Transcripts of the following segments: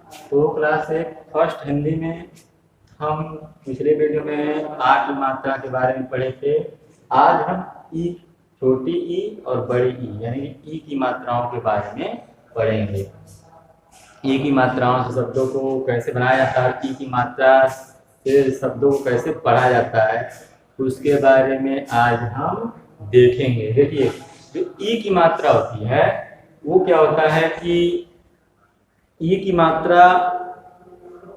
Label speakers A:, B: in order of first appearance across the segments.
A: तो class 1 first Hindi में हम पिछले वीडियो में आ की मात्रा के बारे में पढ़े थे। आज हम ई, छोटी ई और बड़ी ई यानी कि ई की मात्राओं के बारे में पढ़ेंगे। ई की मात्राओं से शब्दों को कैसे बनाया जाता है, ई की मात्रा से शब्दों को कैसे पढ़ा जाता है, उसके बारे में आज हम देखेंगे। देखिए, जो ई की मात्रा होती है वो क्या होता है कि ई की मात्रा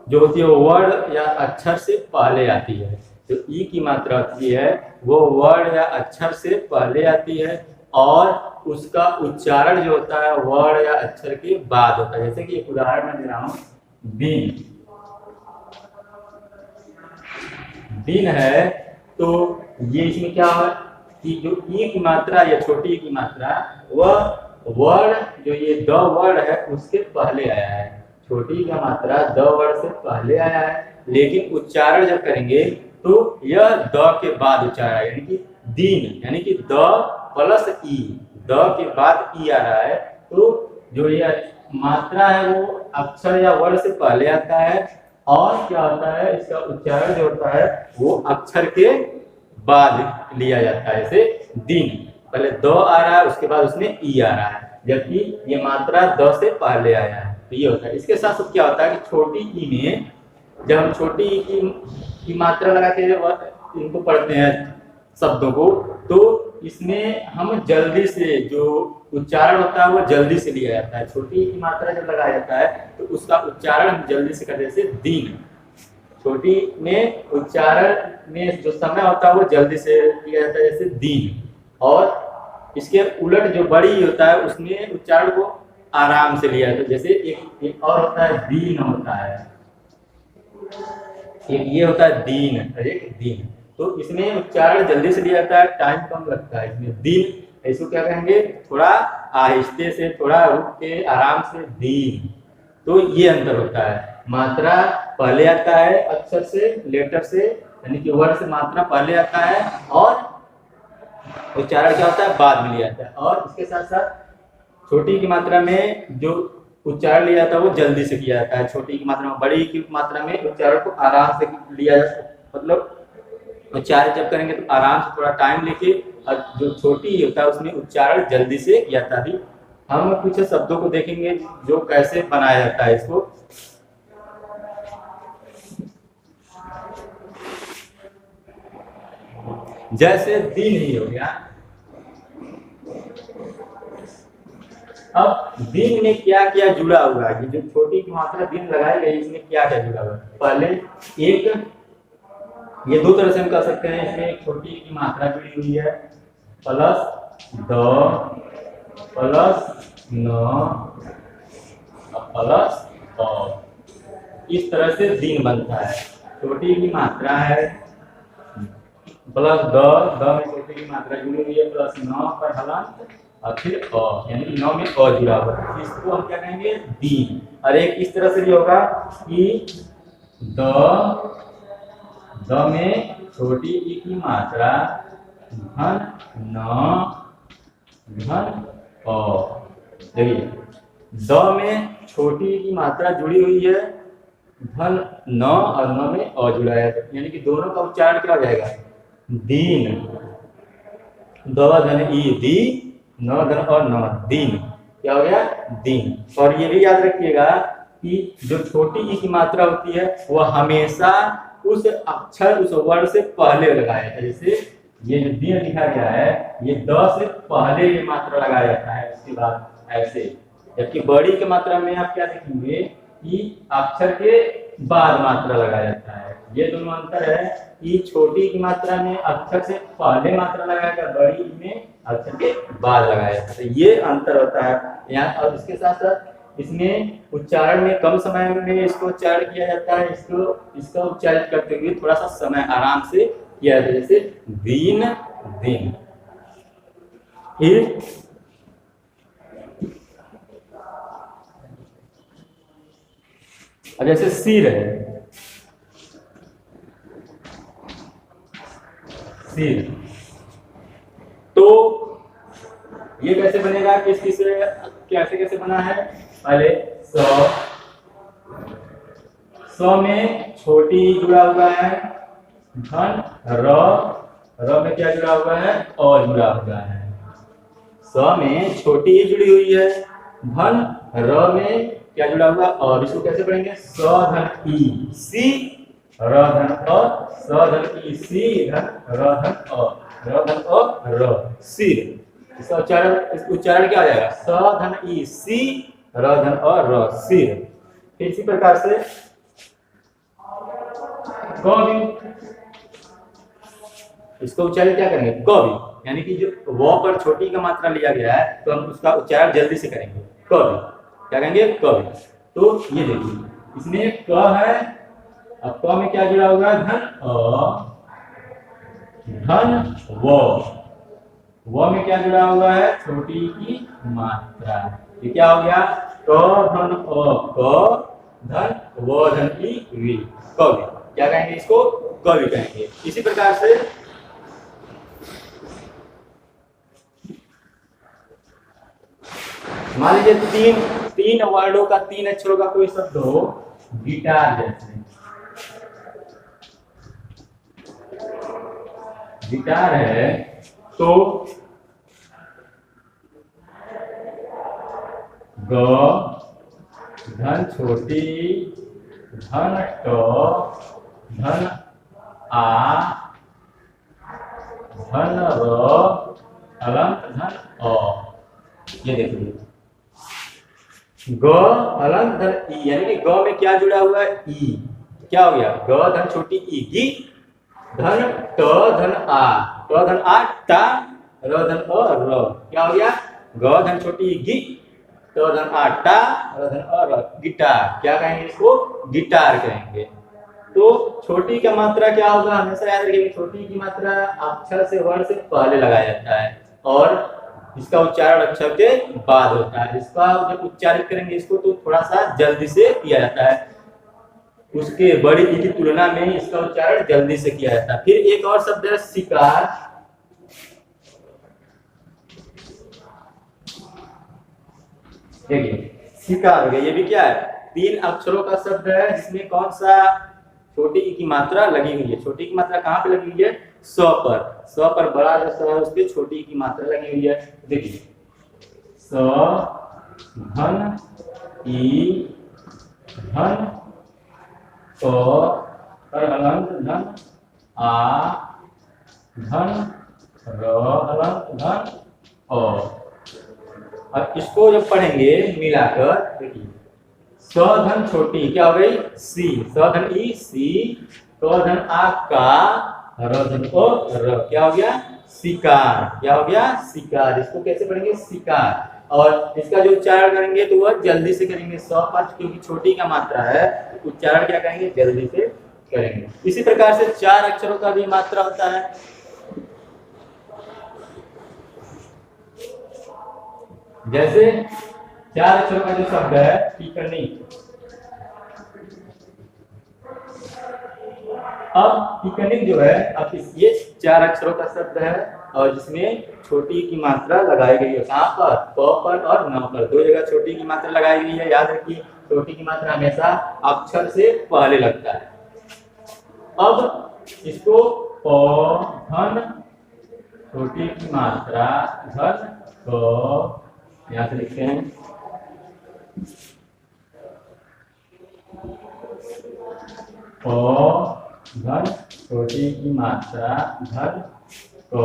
A: जो होती है वो वर्ण या अक्षर से पहले आती है। तो ई की मात्रा होती है वो वर्ण या अक्षर से पहले आती है और उसका उच्चारण जो होता है वर्ण या अक्षर के बाद होता है। जैसे कि एक उदाहरण मैं दे रहा हूँ, दिन। दिन है तो ये इसमें क्या है कि जो ई की मात्रा या छोटी ई की मात्रा वह वर्ण जो ये द वर्ण है उसके पहले आया है। छोटी का मात्रा द वर्ण से पहले आया है, लेकिन उच्चारण जब करेंगे तो यह द के बाद उच्चारण आएगा, यानी कि दिन यानी कि द प्लस ई, द के बाद ई आ रहा है। तो जो ये मात्रा है वो अक्षर या वर्ण से पहले आता है और क्या होता है इसका उच्चारण जो होता है वो अक्षर के बाद लिया जाता है। जैसे दिन पहले द आ रहा है उसके बाद उसमें ई आ रहा है, जबकि ये मात्रा द से पहले आया है। तो ये होता है। इसके साथ साथ क्या होता है कि छोटी ई में जब हम छोटी ई की मात्रा लगा के इनको पढ़ते हैं शब्दों को, तो इसमें हम जल्दी से जो उच्चारण होता है वो जल्दी से लिया जाता है। छोटी ई की मात्रा जब लगाया जाता है तो उसका उच्चारण हम जल्दी से करते हैं। जैसे दिन, छोटी में उच्चारण में जो समय होता है वो जल्दी से लिया जाता है, जैसे दिन। और इसके उलट जो बड़ी होता है उसमें उच्चारण को आराम से लिया जाता है। जैसे एक और होता है दीन होता है, एक ये होता है दीन, एक दिन। तो इसमें उच्चारण जल्दी से लिया जाता है, टाइम कम लगता है। इसमें दिन इसको क्या कहेंगे, थोड़ा आहिस्ते से, थोड़ा रुक के आराम से दिन। तो ये अंतर होता है। मात्रा पहले आता है अक्षर से, लेटर से, यानी कि वर्ण से मात्रा पहले आता है और उच्चारण क्या होता है बाद में लिया जाता है। और इसके साथ साथ छोटी की मात्रा में जो उच्चारण लिया जाता है वो जल्दी से किया जाता है छोटी की मात्रा में। बड़ी की मात्रा में उच्चारण को आराम से लिया जाता है, मतलब उच्चारण जब करेंगे तो आराम से थोड़ा टाइम लेके, और जो छोटी होता है उसमें उच्चारण जल्दी से किया जाता है। हम कुछ शब्दों को देखेंगे जो कैसे बनाया जाता है इसको। जैसे दिन ही हो गया। अब दिन में क्या क्या जुड़ा हुआ है, जो छोटी की मात्रा दिन लगाई गई इसमें क्या क्या जुड़ा हुआ है। पहले एक, ये दो तरह से हम कर सकते हैं। इसमें एक छोटी की मात्रा जुड़ी हुई है प्लस द प्लस न प्लस अ, इस तरह से दिन बनता है। छोटी की मात्रा है प्लस द में छोटी की मात्रा जुड़ी हुई है, प्लस न पर हलन और फिर अ, यानी नौ में अ जुड़ा हुआ है। इसको हम क्या कहेंगे, दिन। और एक इस तरह से भी होगा कि द में छोटी ई की मात्रा धन न धन अ। देखिए, द में छोटी ई की मात्रा जुड़ी हुई है, धन न और न में अ जुड़ा है, यानी कि दोनों का उच्चारण क्या हो जाएगा, दिन। द धन ई दी, न धन और न दिन, क्या हो गया, दिन। और ये भी याद रखिएगा कि जो छोटी ई की मात्रा होती है वह हमेशा उस अक्षर उस वर्ण से पहले लगाया जाता है। जैसे ये जो दिन लिखा गया है ये द से पहले ये मात्रा लगाया जाता है, उसके बाद ऐसे। जबकि बड़ी की मात्रा में आप क्या देखेंगे कि अक्षर के बाद मात्रा लगाया जाता है। ये दोनों अंतर है कि छोटी की मात्रा में अक्षर से पहले मात्रा लगाया जाता है, बड़ी में अक्षर के बाद लगाया जाता है। ये अंतर होता है यहाँ। और इसके साथ साथ इसमें उच्चारण में कम समय में इसको उच्चारण किया जाता है, इसका उच्चारित करते हुए थोड़ा सा समय आराम से किया जाता है। जैसे दिन दिन। फिर जैसे सिर है, सिर, तो ये कैसे बनेगा, किस किस कैसे कैसे बना है। पहले स स में छोटी जुड़ा हुआ है, धन र में क्या जुड़ा हुआ है, और जुड़ा हुआ है। स में छोटी ही जुड़ी हुई है, धन र में क्या जुड़ा हुआ, और इसको कैसे पढ़ेंगे, स धन ई सी र धन अ, स धन ई सी धन र धन अ, र धन अ र सिर। इसका उच्चारण क्या आ जाएगा, स धन ई सी र धन अ र सिर। फिर इसी प्रकार से क भी, इसका उच्चारण क्या करेंगे, क भी, यानी कि जो व पर छोटी का मात्रा लिया गया है तो हम उसका उच्चारण जल्दी से करेंगे, क भी, क्या कहेंगे, क भी। तो ये देखिए इसमें क है, अब क में क्या जुड़ा हुआ है, धन अ धन व में क्या जुड़ा हुआ है, छोटी की मात्रा। ये क्या हो गया, क धन अ क धन व धन ई वी, कवि। क्या कहेंगे इसको, कवि कहेंगे। इसी प्रकार से मान लीजिए तीन वर्डों का, तीन अक्षरों का कोई शब्द हो, गिटार जैसे, गिटार है तो ग धन छोटी धन ट धन आ धन र अलंत धन अ। ये देखिए ग अलंत धन ई, यानी कि ग में क्या जुड़ा हुआ है, ई। क्या हो गया, ग धन छोटी ई गी धन ट धन आ, ट धन आ टा र धन अ र। क्या हो गया, ग धन छोटी गी ट धन आ टा र धन अ र, गिटार। क्या कहेंगे इसको, गिटार कहेंगे। तो छोटी का मात्रा क्या होगा, हमेशा याद रखिए, छोटी की मात्रा अक्षर से, वर्ण से पहले लगाया जाता है और इसका उच्चारण अक्षर के बाद होता है। इसका जब उच्चारित करेंगे इसको तो थोड़ा सा जल्दी से किया जाता है, उसके बड़ी ई की तुलना में इसका उच्चारण जल्दी से किया जाता है। फिर एक और शब्द है शिकार। देखिए शिकार हो गया, ये भी क्या है, तीन अक्षरों का शब्द है जिसमें कौन सा छोटी ई की मात्रा लगी हुई है। छोटी की मात्रा कहाँ पे लगी हुई है, स पर। स पर बड़ा जो स है उस पर छोटी ई की मात्रा लगी हुई है। देखिए स धन ई धन क हलंत धन आ धन र हलंत धन अ। अब इसको जब पढ़ेंगे मिलाकर, देखिए स धन छोटी क्या हो गई, सी, स धन ई सी, क धन आ का, र धन ओ र। क्या हो गया, शिकार। क्या हो गया, शिकार। इसको कैसे पढ़ेंगे, शिकार। और इसका जो उच्चारण करेंगे तो वह जल्दी से करेंगे, स पर क्योंकि छोटी का मात्रा है, उच्चारण क्या करेंगे, जल्दी से करेंगे। इसी प्रकार से चार अक्षरों का भी मात्रा होता है। जैसे चार अक्षरों का जो शब्द है टिकनी। अब टिकनिक जो है, अब ये चार अक्षरों का शब्द है और जिसमें छोटी की मात्रा लगाई गई है। कहाँ पर, प पर और न पर, दो जगह छोटी की मात्रा लगाई गई है। याद रखिए छोटी की मात्रा हमेशा अक्षर से पहले लगता है। अब इसको प धन छोटी की मात्रा धन क, यहाँ से लिखते हैं प धन छोटी की मात्रा धन क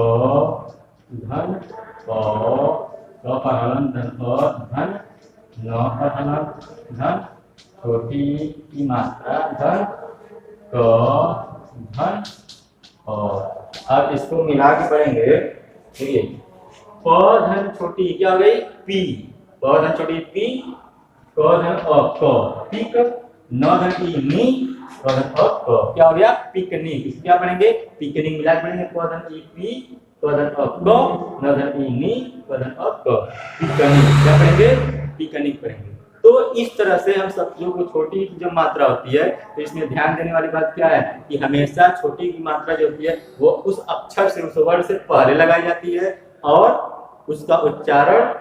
A: धन क पर हलन धन अ धन न पर हलन धन छोटी की मात्रा धन क धन अ। अब इसको मिला के पढ़ेंगे। देखिए प धन छोटी क्या हो गई, पी, प धन छोटी पी, क धन अ क, पिक, न धन ई नी, क धन अ क। क्या हो गया, पिकनिक। इसको क्या पढ़ेंगे, पिकनिक मिला के पढ़ेंगे, प धन ई पी, क धन अ क, न धन ई नी, क धन अ क, पिकनिक। क्या पढ़ेंगे, पिकनिक पढ़ेंगे। तो इस तरह से हम शब्दों को छोटी की जो मात्रा होती है, तो इसमें ध्यान देने वाली बात क्या है कि हमेशा छोटी की मात्रा जो होती है वो उस अक्षर से, उस वर्ड से पहले लगाई जाती है और उसका उच्चारण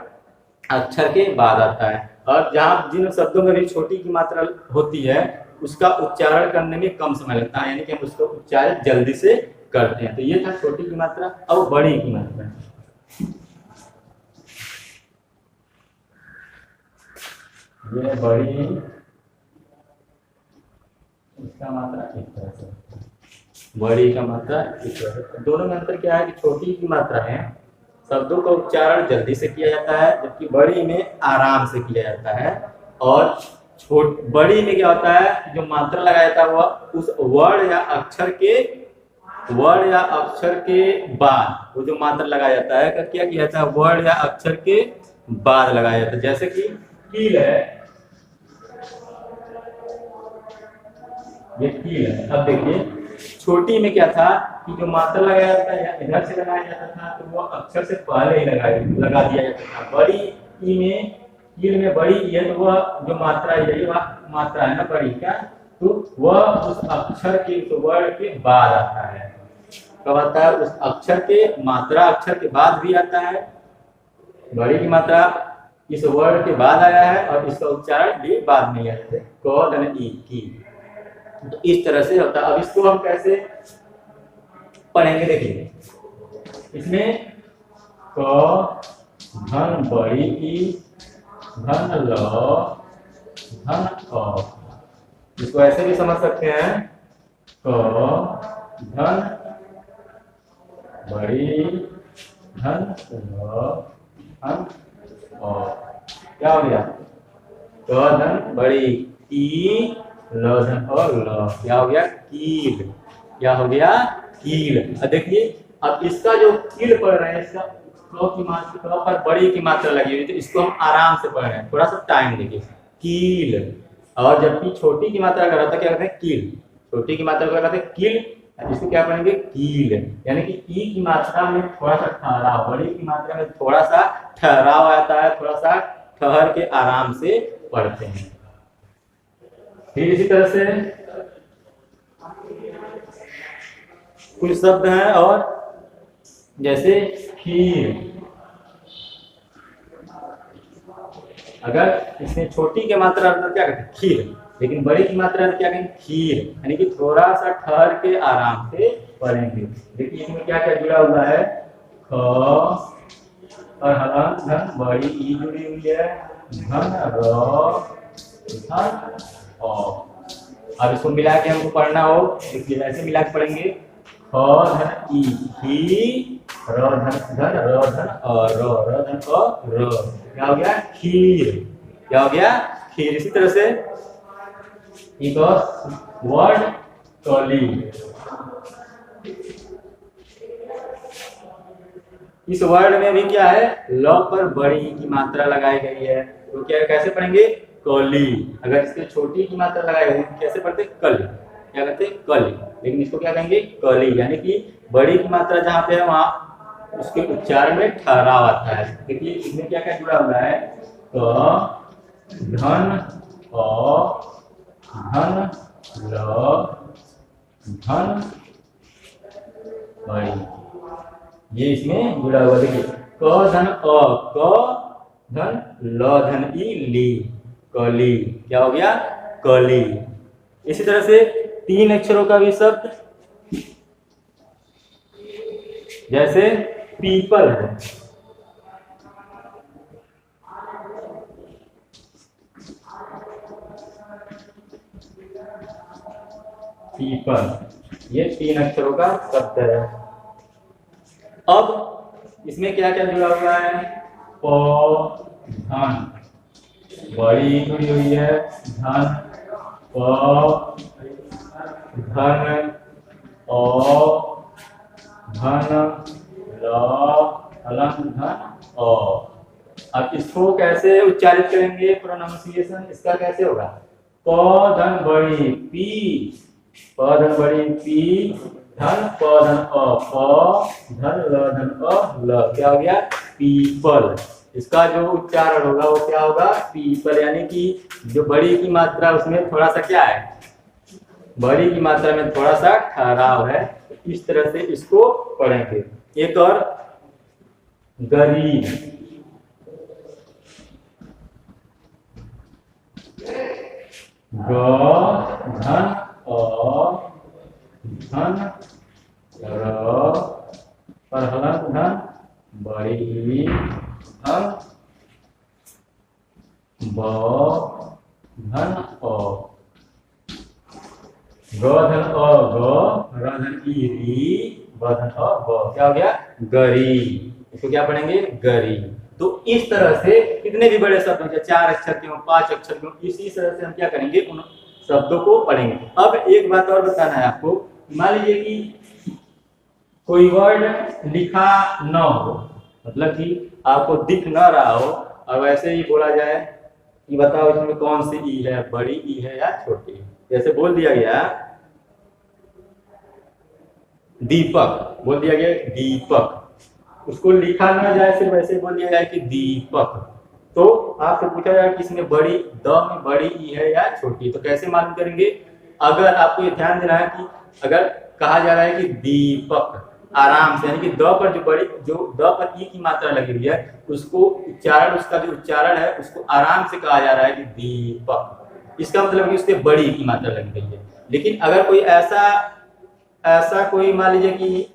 A: अक्षर के बाद आता है। और जहाँ जिन शब्दों में भी छोटी की मात्रा होती है उसका उच्चारण करने में कम समय लगता है, यानी कि हम उसका उच्चारण जल्दी से करते हैं। तो ये था छोटी की मात्रा। अब बड़ी की मात्रा, ये बड़ी, इसका मात्रा इस तरह से, बड़ी का मात्रा इस तरह से। दोनों में अंतर क्या है कि छोटी की मात्रा है शब्दों का उच्चारण जल्दी से किया जाता है, जबकि बड़ी में आराम से किया जाता है। और बड़ी में क्या होता है, जो मात्रा लगाया जाता है वह उस वर्ड या अक्षर के बाद, वो जो मात्रा लगाया जाता है क्या किया जाता है, वर्ड या अक्षर के बाद लगाया जाता है। जैसे कि कील है, ये कील है। अब देखिए छोटी में क्या था कि जो मात्रा लगाया जाता है या इधर से लगाया जाता था, तो वो अक्षर से पहले ही लगा दिया जाता था। बड़ी ई में, कील में बड़ी ई है, तो वह जो मात्रा है, यही मात्रा है ना बड़ी का, तो वह उस अक्षर के, उस वर्ड के बाद आता है। कब आता है? उस अक्षर के, मात्रा अक्षर के बाद भी आता है। बड़ी की मात्रा इस वर्ड के बाद आया है और इसका उच्चारण भी बाद में आया है, क धन ई की। तो इस तरह से होता है। अब इसको हम कैसे पढ़ेंगे, देखिए इसमें क धन बड़ी ई धन ल धन अ, इसको ऐसे भी समझ सकते हैं, क धन बड़ी धन ल धन अ। क्या हो गया? क धन बड़ी ई ल धन अ ल, क्या हो गया? कील। क्या हो गया? कील। अब देखिए, अब इसका जो कील पढ़ रहे हैं, इसका क की मात्रा पर बड़ी की मात्रा लगी हुई, तो इसको हम आराम से पढ़ रहे हैं, थोड़ा सा टाइम देखिए, कील। और जबकि छोटी की मात्रा अगर आता है, क्या कहते हैं? कील। छोटी की मात्रा क्या कहते हैं? कील। इसको क्या पढ़ेंगे? कील। यानी कि ई की मात्रा में थोड़ा सा ठहराव, बड़ी की मात्रा में थोड़ा सा ठहराव आता है, थोड़ा सा ठहर के आराम से पढ़ते हैं। फिर इसी तरह से कुछ शब्द हैं, और जैसे खीर। अगर इसमें छोटी की मात्रा अंदर क्या कहते हैं? खीर। लेकिन बड़ी की मात्रा क्या कहेंगे? खीर। यानी कि थोड़ा सा ठहर के आराम से पढ़ेंगे। देखिए इसमें क्या क्या जुड़ा हुआ है, ख और हलन धन बड़ी ई जुड़ी हुई है, धन र धन अ। अब इसको मिला के हमको पढ़ना हो, इसलिए ऐसे मिला के पढ़ेंगे, ख धन ई ही, र धन धन र धन अ, र धन अ र। क्या हो गया? खीर। क्या हो गया? खीर। इसी तरह से एक और वर्ड, कली। इस वर्ड में भी क्या है? ल पर बड़ी की मात्रा लगाई गई है, तो क्या कैसे पढ़ेंगे? कली। अगर इसके छोटी की मात्रा लगाई गई तो कैसे पढ़ते? कली। क्या कहते हैं? कली। लेकिन इसको क्या कहेंगे? कली। यानी कि बड़ी की मात्रा जहाँ पे है वहां उसके उच्चारण में ठहराव आता है। देखिए इसमें क्या क्या जुड़ा हुआ है, क धन अ धन ल धन बड़ी, ये इसमें जुड़ा हुआ। देखिए क धन अ, क धन ल धन ई ली, कली। क्या हो गया? कली। इसी तरह से 3 अक्षरों का भी शब्द, जैसे पीपल है, पीपल, ये 3 अक्षरों का शब्द है। अब इसमें क्या क्या जुड़ा हुआ है, प धन बड़ी जुड़ी हुई है, धन प धन अ धन ल हलन धन अ। अब इसको कैसे उच्चारित करेंगे? प्रोनाउंसिएशन इसका कैसे होगा? प धन बड़ी पी, प धन बड़ी पी धन प धन अ, प धन ल धन अ ल। क्या हो गया? पीपल। इसका जो उच्चारण होगा वो क्या होगा? पीपल। यानी कि जो बड़ी की मात्रा उसमें थोड़ा सा क्या है? बड़ी की मात्रा में थोड़ा सा ठहराव है। इस तरह से इसको पढ़ेंगे। एक और, गरीब। ग धन अ धन र पर हलंत धन बड़ी धन ब धन अ ग धन अ ग र धन ई री ब धन अ ब क्या हो गया गरी। इसको क्या पढ़ेंगे गरी। तो इस तरह से कितने भी बड़े शब्द हो 4 अक्षर के हो 5 अक्षर के हो इसी तरह से हम क्या करेंगे उन शब्दों को पढ़ेंगे। अब एक बात और बताना है आपको, मान लीजिए कि कोई वर्ड लिखा न हो, मतलब कि आपको दिख न रहा हो और वैसे ही बोला जाए कि बताओ इसमें कौन सी ई है, बड़ी ई है या छोटी। जैसे बोल दिया गया दीपक, बोल दिया गया दीपक, उसको लिखा ना जाए सिर्फ वैसे बोल दिया जाए कि दीपक, तो आपसे पूछा जाए कि इसमें बड़ी द में बड़ी ई है या छोटी, तो कैसे मालूम करेंगे। अगर आपको ये ध्यान देना है कि अगर कहा जा रहा है कि दीपक आराम से, यानी कि द पर जो द पर ई की मात्रा लगी हुई है उसको उच्चारण, उसका जो उच्चारण है उसको आराम से कहा जा रहा है कि दीपक, इसका मतलब कि उसके बड़ी की मात्रा लगी गई है। लेकिन अगर कोई ऐसा कोई मान लीजिए कि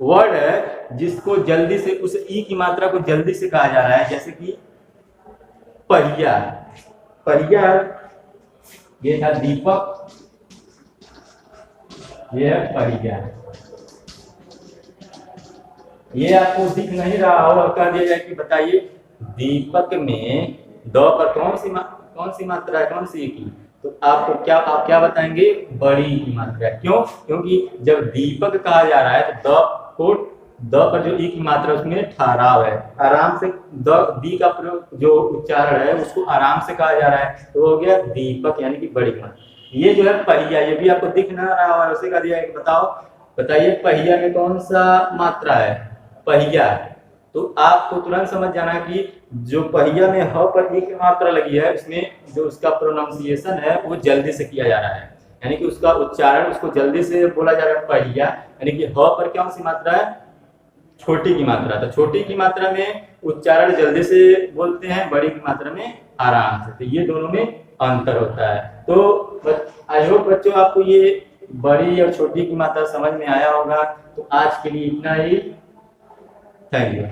A: वर्ड है जिसको जल्दी से उस ई की मात्रा को जल्दी से कहा जा रहा है, जैसे कि पहिया, पहिया ये था दीपक, ये है पहिया, ये आपको दिख नहीं रहा हो और कह दिया जाए कि बताइए दीपक में द पर कौन सी मात्रा है, कौन सी की, तो आप क्या बताएंगे बड़ी की मात्रा है। क्यों? क्योंकि जब दीपक कहा जा रहा है तो द पर जो ई की मात्रा उसमें ठहराव है, आराम से दी का प्रयोग जो उच्चारण है उसको आराम से कहा जा रहा है, तो हो गया दीपक यानी कि बड़ी मात्रा। ये जो है पहिया, ये भी आपको दिख ना रहा हो, उसे कह दिया है कि बताइए पहिया में कौन सा मात्रा है, पहिया, तो आपको तुरंत समझ जाना कि जो पहिया में ह पर ई की मात्रा लगी है उसमें जो उसका प्रोनाउंसिएशन है वो जल्दी से किया जा रहा है, यानी कि उसका उच्चारण उसको जल्दी से बोला जा रहा है पहिया, यानी कि ह पर कौन सी मात्रा है छोटी की मात्रा, तो छोटी की मात्रा में उच्चारण जल्दी से बोलते हैं, बड़ी की मात्रा में आराम से, तो ये दोनों में अंतर होता है। तो आई होप बच्चों आपको ये बड़ी और छोटी की मात्रा समझ में आया होगा। तो आज के लिए इतना ही, थैंक यू।